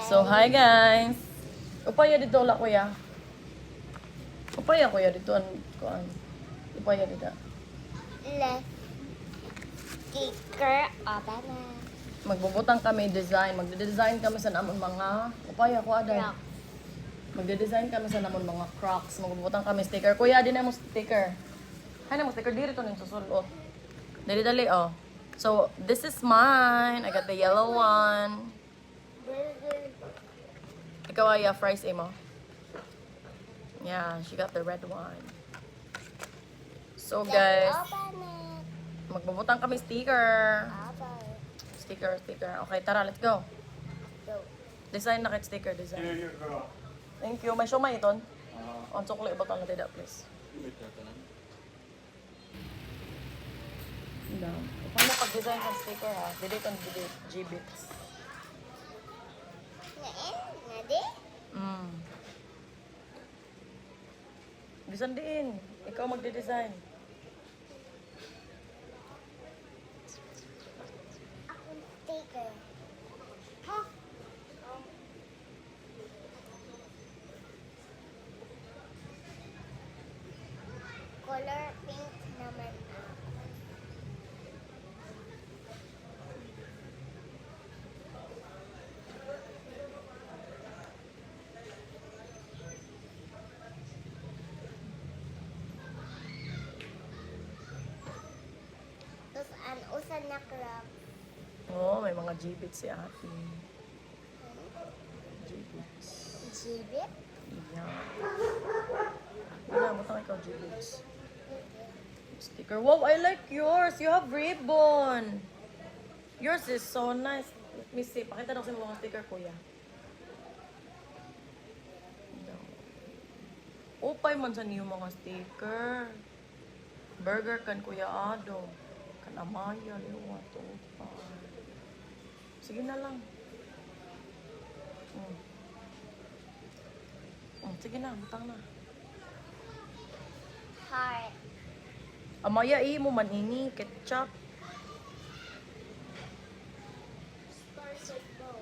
So, hi guys! Upaya dito wala kuya. Upaya kuya dito. Kuan. Upaya dito. Left sticker open na. Magbubutang kami design. Magde-design kami sa namon mga... Upaya ko aday. Crocs. Magde-design kami sa namon mga Crocs. Magbubutang kami sticker. Kuya, di na mo sticker. Hay na mo sticker. Diri to ning susulot. Dali-dali oh. So, this is mine. I got the yellow one. Burger. Ikaw ay fries mo. Yeah, she got the red one. So guys, Open it. magbubutang kami sticker. Open. Sticker. Okay, tara, let's go. Go. Design na kit sticker, design. Thank you. May siomay iton. On sukli, ibutang na tida, please. Paano pag-design ng sticker ha? Delete on delete. G-bits. Nain? Nadi? Design din. Ikaw magde-design. Akong sticker. Huh? Color pink naman ako. Tapos an usan na crop. Oo, may mga G-bits si ate. G-bits. Jibit? Yeah. Wala, butang ikaw G-bits. Sticker. Wow, I like yours. You have ribbon. Yours is so nice. Let me see. Pakita daw sa mga sticker, kuya. Upay man sa niyo mga sticker. Burger kan kuya Ado. Kan Amaya, liwa to upay. Sige na lang. Sige na, butang na. Heart. Amaya, mo man ini, ketchup. Stars of bow.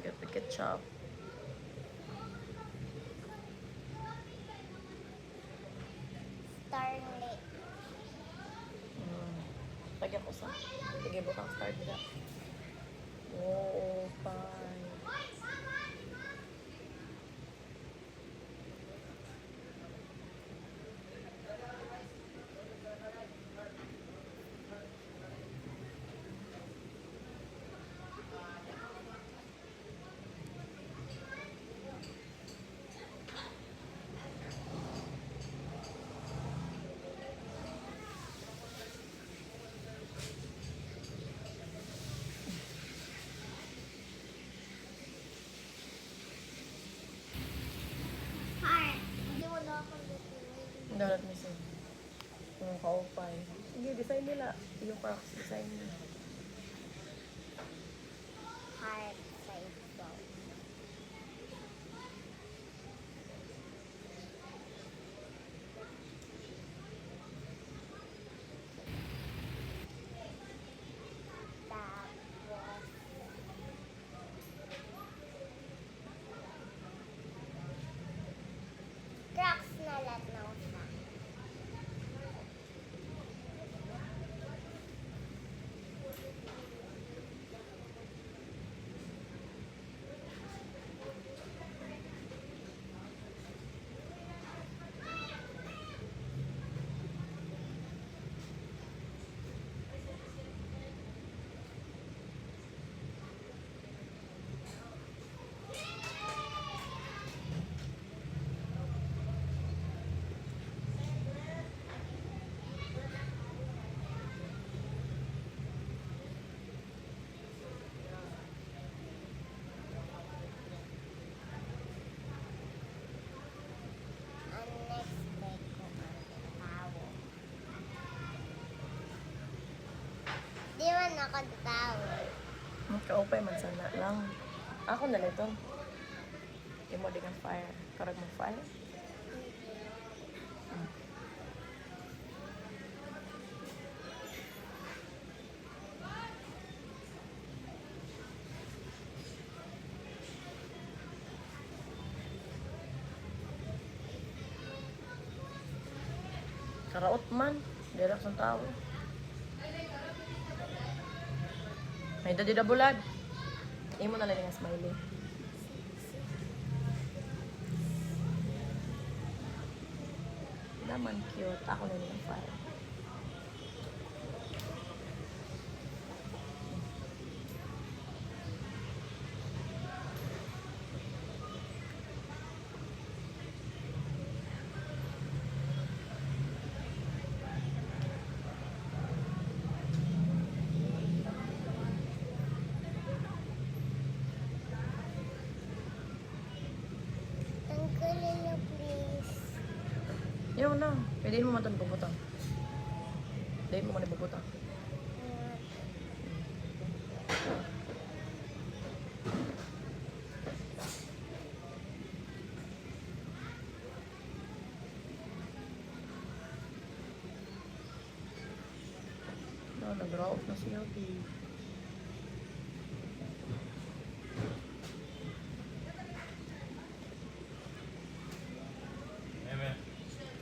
Get the ketchup. Starlit. Lagyan ko sa. Sige, butang start na. Oh, fine. Heart. Hindi mo na akong design. Dalat mo siya. Yung kaupay. Sige, design nila. Yung Crocs, design nila. Heart size bow. Tapos, Crocs na lang na usa. Ang next bag ko ang tao. Di man ako tao. Kaupay man sana lang. Ako na lang ito. Imo di kang fire. Karag mo fire. Karaot man. Direk sa tao. May dadi da bulad. Imo na lang nga smiley. Naman cute. Ako na lang fire. Tanggalin niyo, please. Yun na. Pwede mo man ito nabubutang. Pwede mo man nabubutang. No, nag-raw off na siya.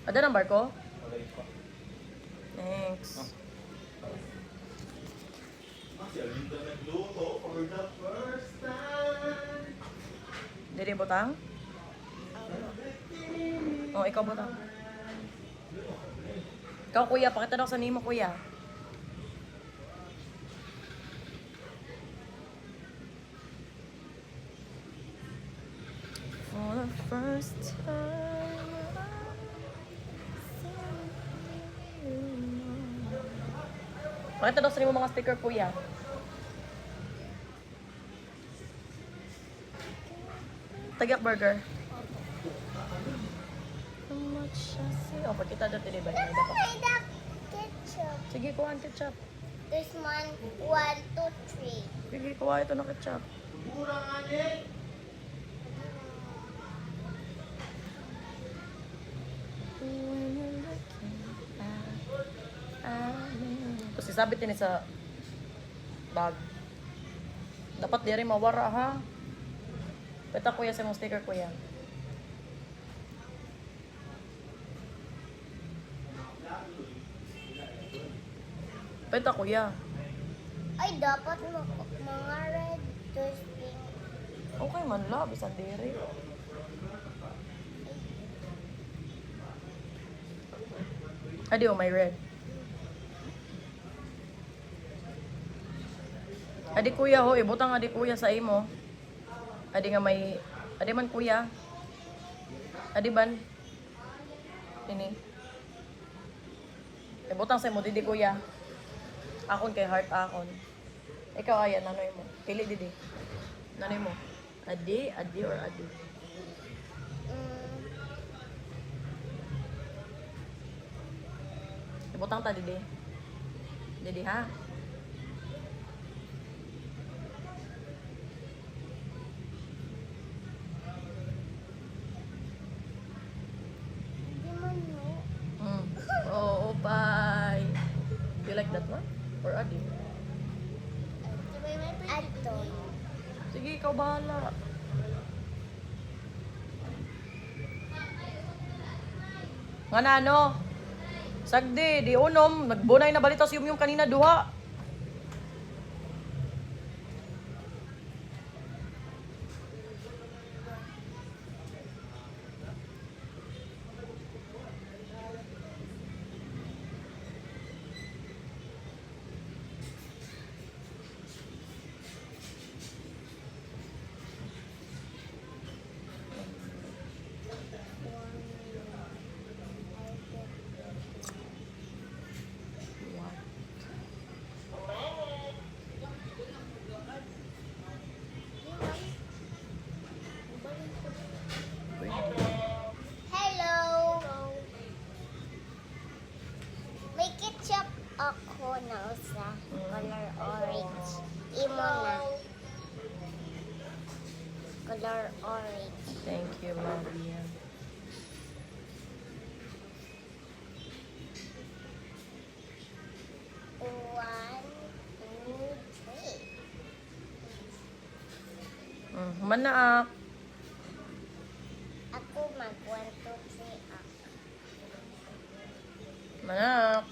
Ada ng barko? Thanks. Dili butang? Oh, ikaw butang. Ikaw kuya, pakita daw sa nimo kuya. For the first time pakita daw sa nimo mga sticker kuya. Tagak burger. Oh, pagkita daw tili ba? Ay, the ketchup. Sige, kuha ang ketchup. There's one, 1, 2, 3. Sige, kuha ito ng ketchup. Tapos isabit din sa bag. Dapat di rin mawara ha. Peta kuya sa mong sticker kuya. Peta kuya. Ay, dapat mga red, there's pink. Okay man la, bisan diri. Adi oh, may red. Adi kuya ho, ibutang adi kuya sa imo. Adi nga may, adi man kuya. Adi ban? Ini. Ibutang sa imo, didi kuya. Akon kay heart akon. Ikaw ayan, nanoy mo. Pili didi. Nanoy mo. Adi, adi or adi. Ibutang ta didi. Didi ha. Hindi man no. Oh, bye. You like that one? Or adi? Ato. Sige, ikaw bahala. Nga na ano? Sagdi, di unom. Nagbunay na balita sa yung kanina duha. Hello. May ketchup ako na usa. Color orange. Imo na. Color orange. Thank you, Maria. One, two, three. Manaak. Ako mag 1, 2, 3 ako. Manak.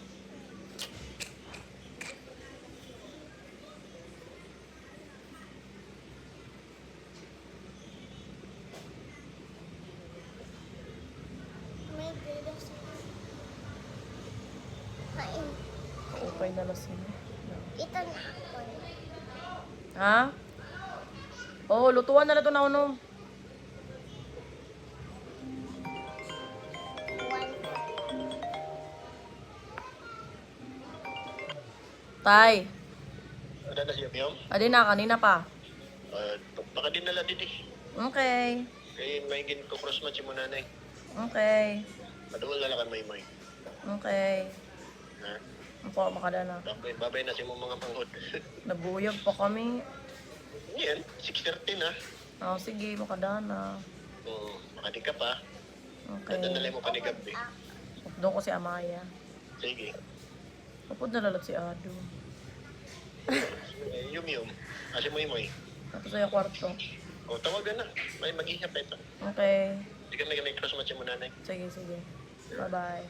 May bilis. Kain. Okay na lang sila. Ito na ako. Ha? Oo, lutuan na lang ito na uno. One. Tay. Ada na siya, Miyam? Adi na, kanina pa. Baka din nala din eh. Okay. Kaya may gin ko cross match mo nanay. Okay. Paduol na lang kan may. Okay. Ha? Ako, makada na. Babay na si mo mga panghod. Nabuyog pa kami. Yan, 6:30 na. Oh, sige, makada na. Oo, makadi ka pa. Okay. Dadalay mo pa ni Gabi. Doon ko si Amaya. Sige. Kapod na lalab si Ado. Yum. Asi mo imoy. Tapos sa kwarto. O, tawagan na. May mag-ihap ito. Okay. Hindi ka may cross match mo nanay. Sige, sige. Bye-bye.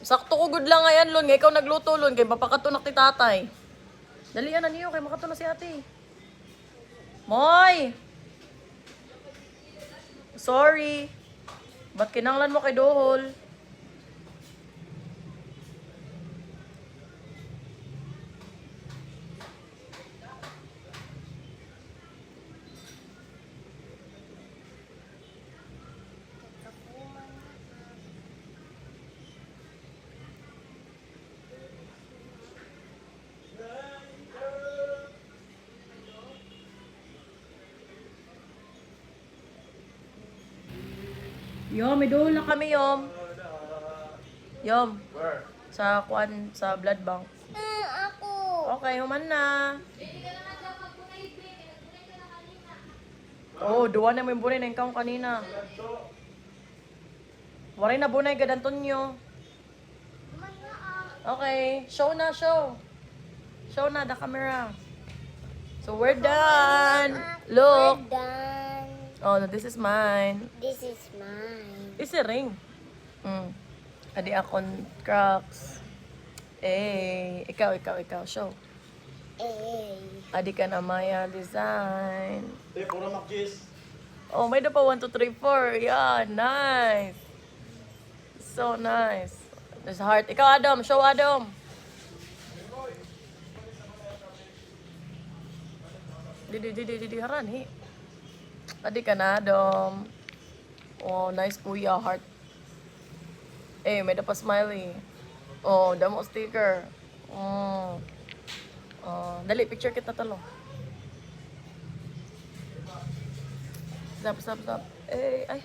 Sakto ko good lang ngayon, Lon. Nga ikaw nagluto, Lon. Kaya papakatunak ti tatay. Dalian na niyo, kaya makatunak si ate. Moy! Sorry. Ba't kinanglan mo kay Dohol? Yom, may Dohol na kami, Yom. Yom. Sa kwan, sa blood bank. Ako. Okay, human na. Oh, duwa na mo yung bunay na yung kanina. Waray na bunay, gadanton nyo. Okay, show na, show. Show na, the camera. So, we're done. Look. We're done. Oh, no, this is mine. This is mine. It's a ring. Adi akon Crocs. Eh, ikaw. Show. Eh. Adi ka na Maya design. Hindi, puro makjis. Oh, may na pa 1, 2, 3, 4. Yeah, nice. So nice. There's heart. Ikaw, Adam. Show, Adam. Di, haran, hi. Adi ka na, Adam. Oh, nice kuya, heart. Eh, may na pa smiley. Oh, damo sticker. Oh, dali, picture kita talo. Stop. Eh, ay.